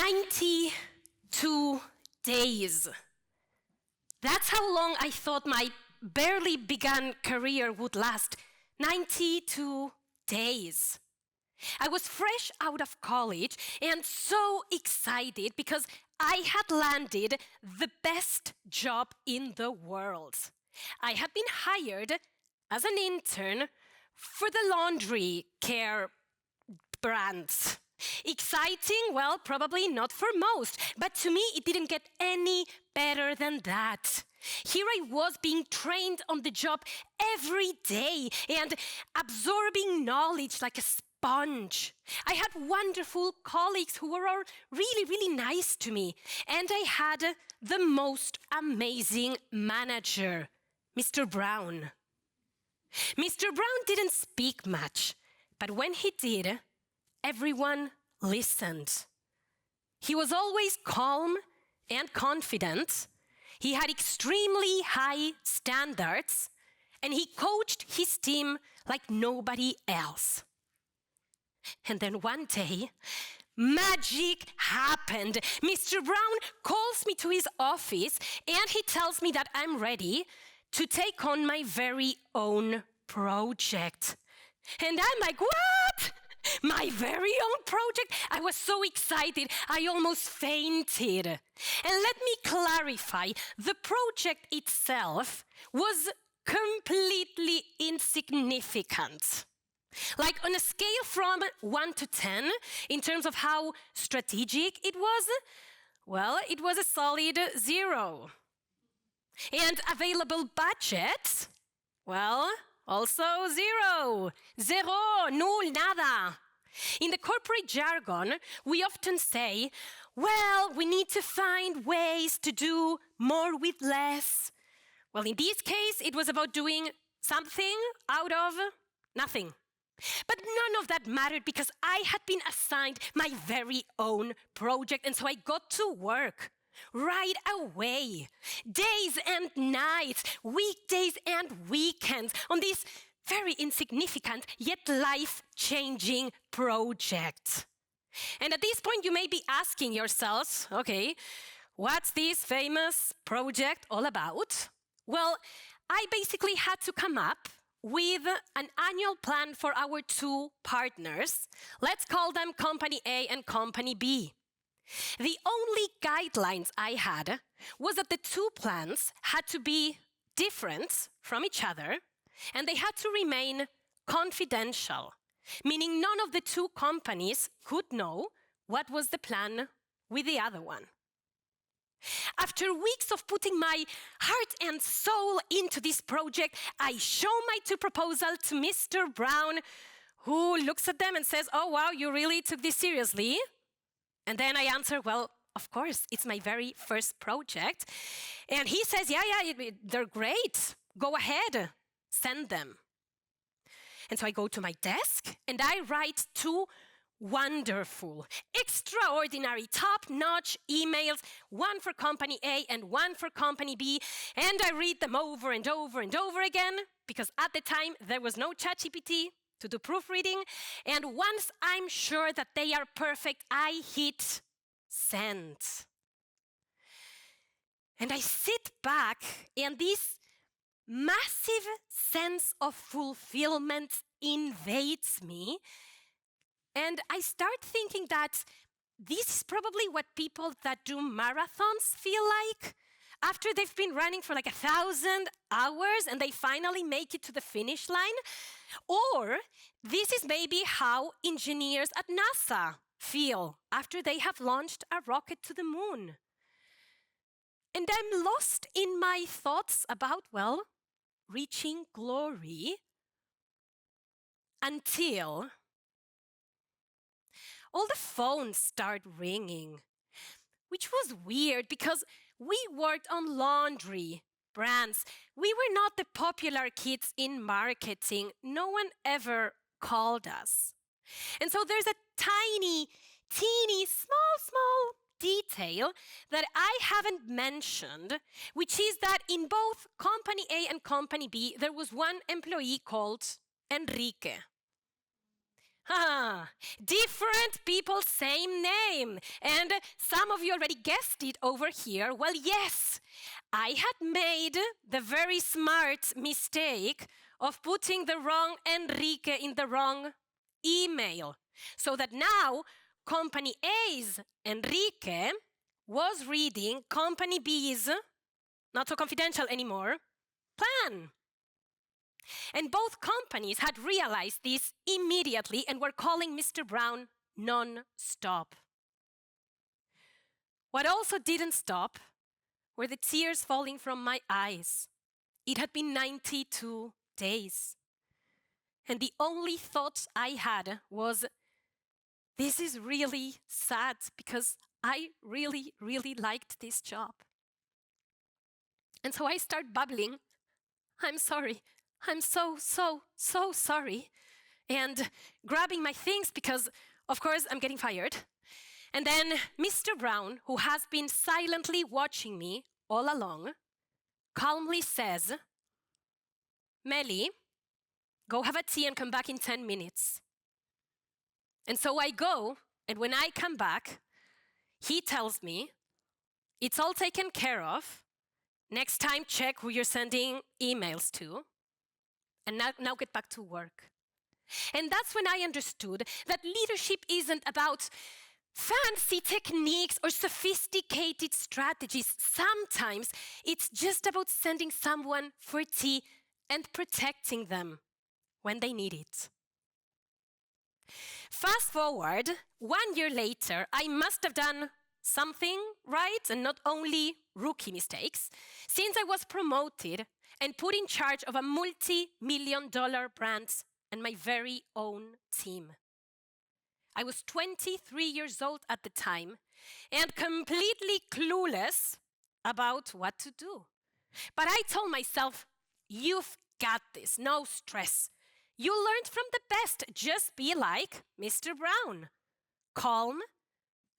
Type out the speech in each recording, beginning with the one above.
92 days. That's how long I thought my barely begun career would last. 92 days. I was fresh out of college and so excited because I had landed the best job in the world. I had been hired as an intern for the laundry care brands. Exciting? Well, probably not for most, but to me it didn't get any better than that. Here I was being trained on the job every day and absorbing knowledge like a sponge. I had wonderful colleagues who were all really, really nice to me, and I had the most amazing manager, Mr. Brown. Mr. Brown didn't speak much, but when he did, everyone listened. He was always calm and confident. He had extremely high standards, and he coached his team like nobody else. And then one day, magic happened. Mr. Brown calls me to his office, and he tells me that I'm ready to take on my very own project. And I'm like, what? My very own project? I was so excited, I almost fainted. And let me clarify, the project itself was completely insignificant. Like on a scale from 1 to 10, in terms of how strategic it was, well, it was a solid 0. And available budget, well, also 0. Zero, null, nada. In the corporate jargon, we often say, well, we need to find ways to do more with less. Well, in this case, it was about doing something out of nothing. But none of that mattered because I had been assigned my very own project, and so I got to work right away. Days and nights, weekdays and weekends on this very insignificant yet life-changing project. And at this point, you may be asking yourselves, okay, what's this famous project all about? Well, I basically had to come up with an annual plan for our two partners. Let's call them Company A and Company B. The only guidelines I had was that the two plans had to be different from each other, and they had to remain confidential, meaning none of the two companies could know what was the plan with the other one. After weeks of putting my heart and soul into this project, I show my two proposals to Mr. Brown, who looks at them and says, oh, wow, you really took this seriously? And then I answer, well, of course, it's my very first project. And he says, yeah, they're great. Go ahead, send them. And so I go to my desk and I write two wonderful, extraordinary, top-notch emails, one for Company A and one for Company B, and I read them over and over and over again, because at the time there was no ChatGPT to do proofreading, and once I'm sure that they are perfect, I hit send. And I sit back, and this massive sense of fulfillment invades me, and I start thinking that this is probably what people that do marathons feel like after they've been running for like 1,000 hours and they finally make it to the finish line. Or this is maybe how engineers at NASA feel after they have launched a rocket to the moon. And I'm lost in my thoughts about, well, reaching glory until all the phones start ringing, which was weird because we worked on laundry brands. We were not the popular kids in marketing. No one ever called us. And so there's a tiny, teeny, small detail that I haven't mentioned, which is that in both Company A and Company B, there was one employee called Enrique. Different people, same name. And some of you already guessed it over here. Well, yes, I had made the very smart mistake of putting the wrong Enrique in the wrong email. So that now Company A's Enrique was reading Company B's, not so confidential anymore, plan. And both companies had realized this immediately and were calling Mr. Brown non-stop. What also didn't stop were the tears falling from my eyes. It had been 92 days. And the only thought I had was, this is really sad because I really, really liked this job. And so I start babbling, I'm sorry, I'm so sorry. And grabbing my things because, of course, I'm getting fired. And then Mr. Brown, who has been silently watching me all along, calmly says, Melly, go have a tea and come back in 10 minutes. And so I go, and when I come back, he tells me, it's all taken care of. Next time, check who you're sending emails to. And now get back to work. And that's when I understood that leadership isn't about fancy techniques or sophisticated strategies. Sometimes it's just about sending someone for tea and protecting them when they need it. Fast forward, 1 year later, I must have done something right and not only rookie mistakes, since I was promoted and put in charge of a multi-million-dollar brand and my very own team. I was 23 years old at the time and completely clueless about what to do. But I told myself, you've got this, no stress. You learned from the best, just be like Mr. Brown, calm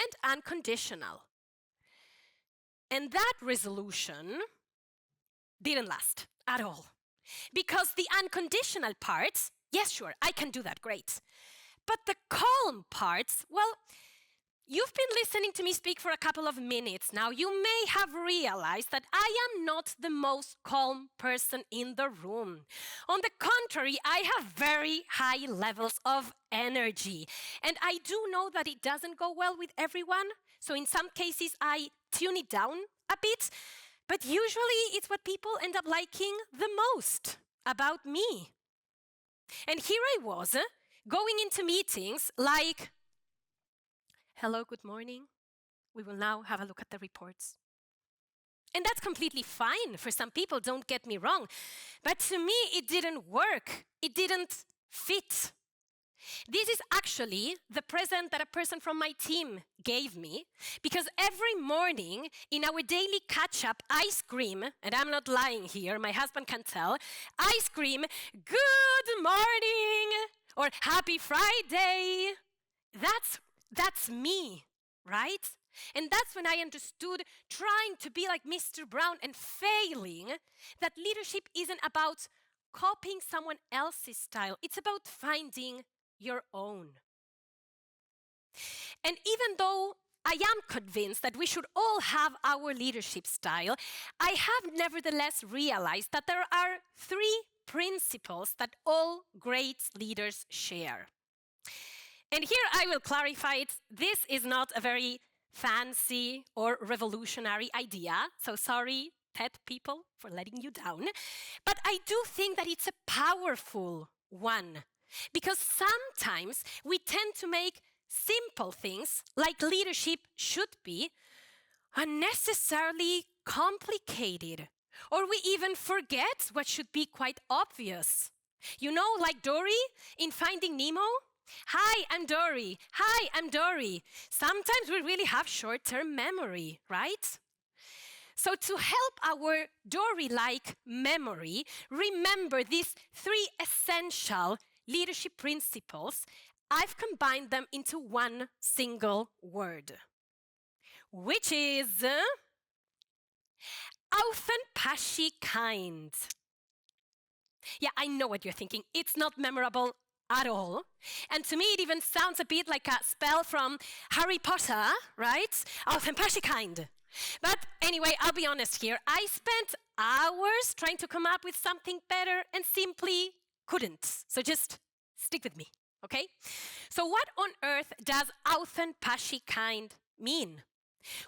and unconditional. And that resolution didn't last at all. Because the unconditional parts, yes, sure, I can do that, great. But the calm parts, well, you've been listening to me speak for a couple of minutes now. You may have realized that I am not the most calm person in the room. On the contrary, I have very high levels of energy. And I do know that it doesn't go well with everyone. So in some cases, I tune it down a bit. But usually it's what people end up liking the most about me. And here I was, going into meetings like, hello, good morning. We will now have a look at the reports. And that's completely fine for some people, don't get me wrong. But to me, it didn't work. It didn't fit. This is actually the present that a person from my team gave me, because every morning in our daily catch-up, I scream, and I'm not lying here, my husband can tell, I scream, good morning, or happy Friday. That's me, right? And that's when I understood, trying to be like Mr. Brown and failing, that leadership isn't about copying someone else's style. It's about finding your own. And even though I am convinced that we should all have our leadership style, I have nevertheless realized that there are 3 principles that all great leaders share. And here I will clarify it. This is not a very fancy or revolutionary idea, so sorry, TED people, for letting you down. But I do think that it's a powerful one, because sometimes we tend to make simple things, like leadership should be, unnecessarily complicated. Or we even forget what should be quite obvious. You know, like Dory in Finding Nemo? Hi, I'm Dory. Hi, I'm Dory. Sometimes we really have short-term memory, right? So to help our Dory-like memory remember these 3 essential leadership principles, I've combined them into one single word, which is Aufenpashi kind. Yeah, I know what you're thinking. It's not memorable at all. And to me, it even sounds a bit like a spell from Harry Potter, right? Authenticated. But anyway, I'll be honest here. I spent hours trying to come up with something better and simply couldn't. So just stick with me, okay? So what on earth does authenticated mean?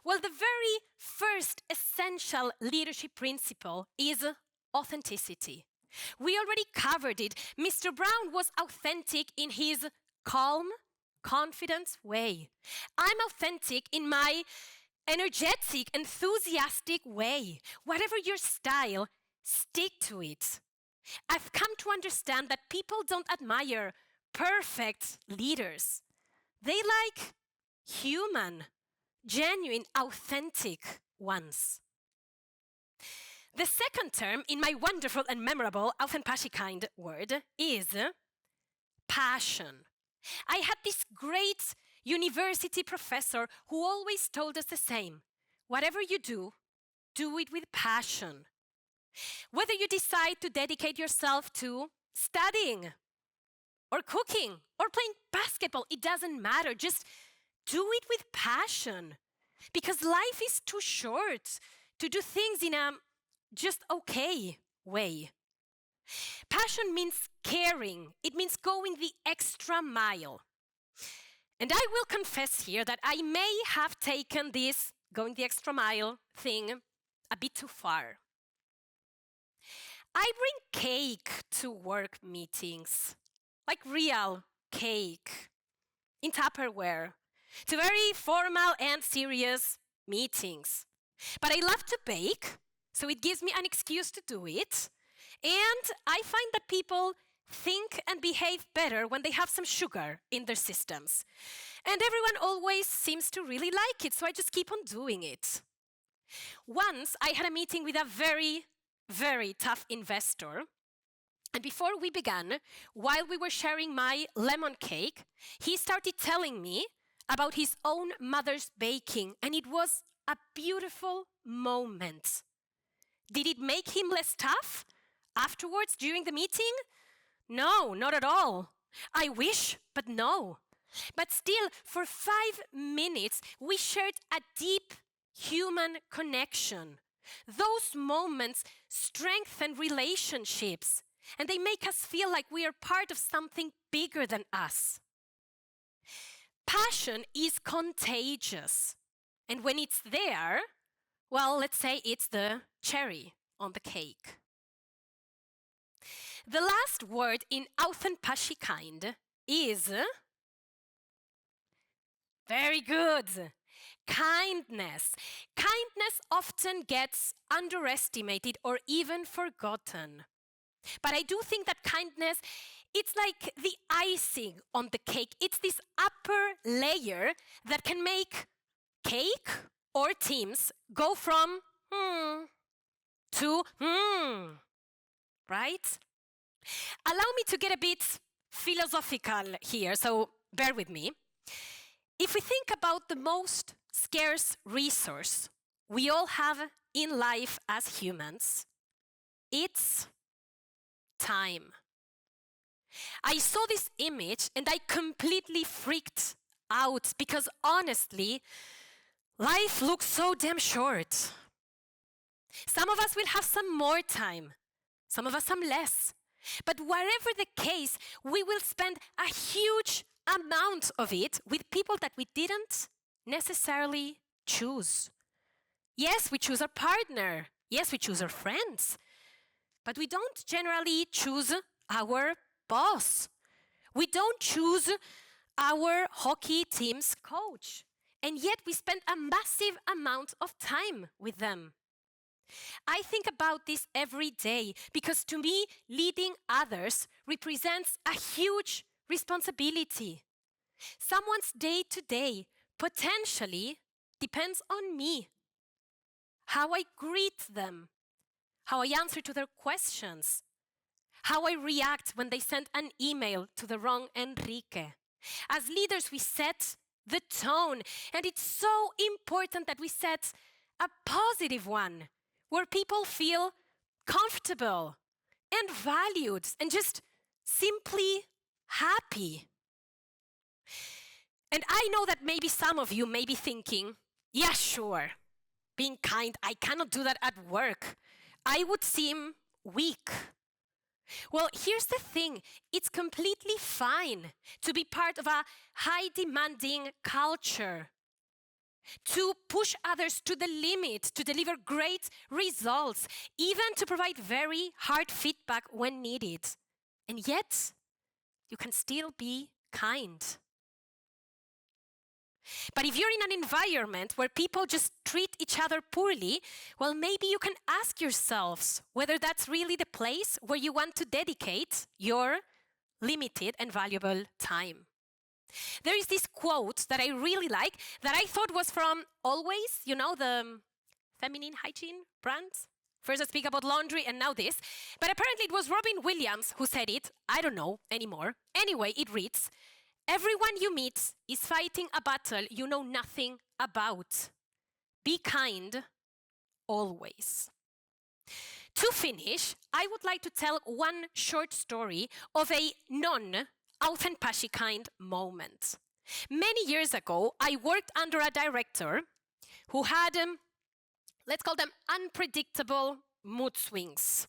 Well, the very first essential leadership principle is authenticity. We already covered it. Mr. Brown was authentic in his calm, confident way. I'm authentic in my energetic, enthusiastic way. Whatever your style, stick to it. I've come to understand that people don't admire perfect leaders. They like human, genuine, authentic ones. The second term in my wonderful and memorable authenticated word is passion. I had this great university professor who always told us the same. Whatever you do it with passion. Whether you decide to dedicate yourself to studying or cooking or playing basketball, it doesn't matter. Just do it with passion. Because life is too short to do things in a just okay way. Passion means caring. It means going the extra mile. And I will confess here that I may have taken this going the extra mile thing a bit too far. I bring cake to work meetings, like real cake, in Tupperware, to very formal and serious meetings. But I love to bake, so it gives me an excuse to do it. And I find that people think and behave better when they have some sugar in their systems. And everyone always seems to really like it, so I just keep on doing it. Once I had a meeting with a very, very tough investor. And before we began, while we were sharing my lemon cake, he started telling me about his own mother's baking, and it was a beautiful moment. Did it make him less tough afterwards during the meeting? No, not at all. I wish, but no. But still, for 5 minutes, we shared a deep human connection. Those moments strengthen relationships, and they make us feel like we are part of something bigger than us. Passion is contagious. And when it's there, well, let's say it's the cherry on the cake. The last word in authenticated is very good. Kindness. Kindness often gets underestimated or even forgotten. But I do think that kindness, it's like the icing on the cake. It's this upper layer that can make cake or teams go from to right? Allow me to get a bit philosophical here, so bear with me. If we think about the most scarce resource we all have in life as humans, it's time. I saw this image and I completely freaked out because honestly, life looks so damn short. Some of us will have some more time, some of us some less. But whatever the case, we will spend a huge amount of it with people that we didn't necessarily choose. Yes, we choose our partner. Yes, we choose our friends. But we don't generally choose our boss. We don't choose our hockey team's coach. And yet we spend a massive amount of time with them. I think about this every day because to me, leading others represents a huge responsibility. Someone's day-to-day potentially depends on me. How I greet them, how I answer to their questions, how I react when they send an email to the wrong Enrique. As leaders, we set the tone, and it's so important that we set a positive one where people feel comfortable and valued and just simply happy. And I know that maybe some of you may be thinking, yeah, sure, being kind, I cannot do that at work. I would seem weak. Well, here's the thing. It's completely fine to be part of a high demanding culture, to push others to the limit, to deliver great results, even to provide very hard feedback when needed. And yet, you can still be kind. But if you're in an environment where people just treat each other poorly, well, maybe you can ask yourselves whether that's really the place where you want to dedicate your limited and valuable time. There is this quote that I really like that I thought was from Always, you know, the feminine hygiene brand. First I speak about laundry and now this. But apparently it was Robin Williams who said it. I don't know anymore. Anyway, it reads, "Everyone you meet is fighting a battle you know nothing about. Be kind, always." To finish, I would like to tell one short story of a non-authentic kind moment. Many years ago, I worked under a director who had, let's call them unpredictable mood swings.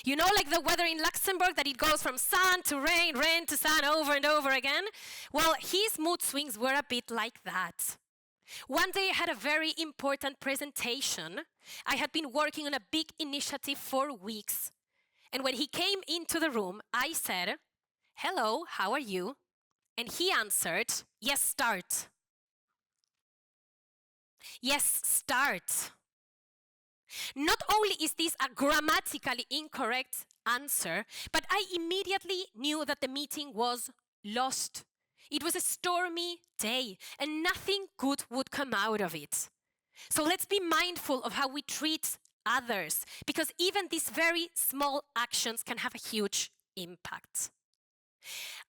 You know, like the weather in Luxembourg, that it goes from sun to rain, rain to sun over and over again? Well, his mood swings were a bit like that. One day I had a very important presentation. I had been working on a big initiative for weeks. And when he came into the room, I said, "Hello, how are you?" And he answered, "Yes, start." Yes, start. Not only is this a grammatically incorrect answer, but I immediately knew that the meeting was lost. It was a stormy day, and nothing good would come out of it. So let's be mindful of how we treat others, because even these very small actions can have a huge impact.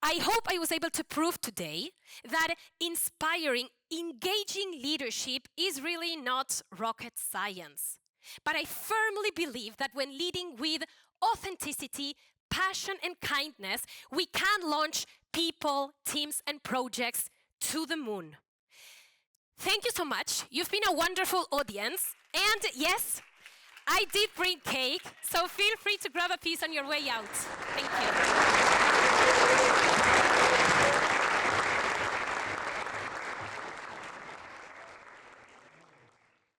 I hope I was able to prove today that inspiring, engaging leadership is really not rocket science. But I firmly believe that when leading with authenticity, passion, and kindness, we can launch people, teams, and projects to the moon. Thank you so much. You've been a wonderful audience. And yes, I did bring cake, so feel free to grab a piece on your way out. Thank you.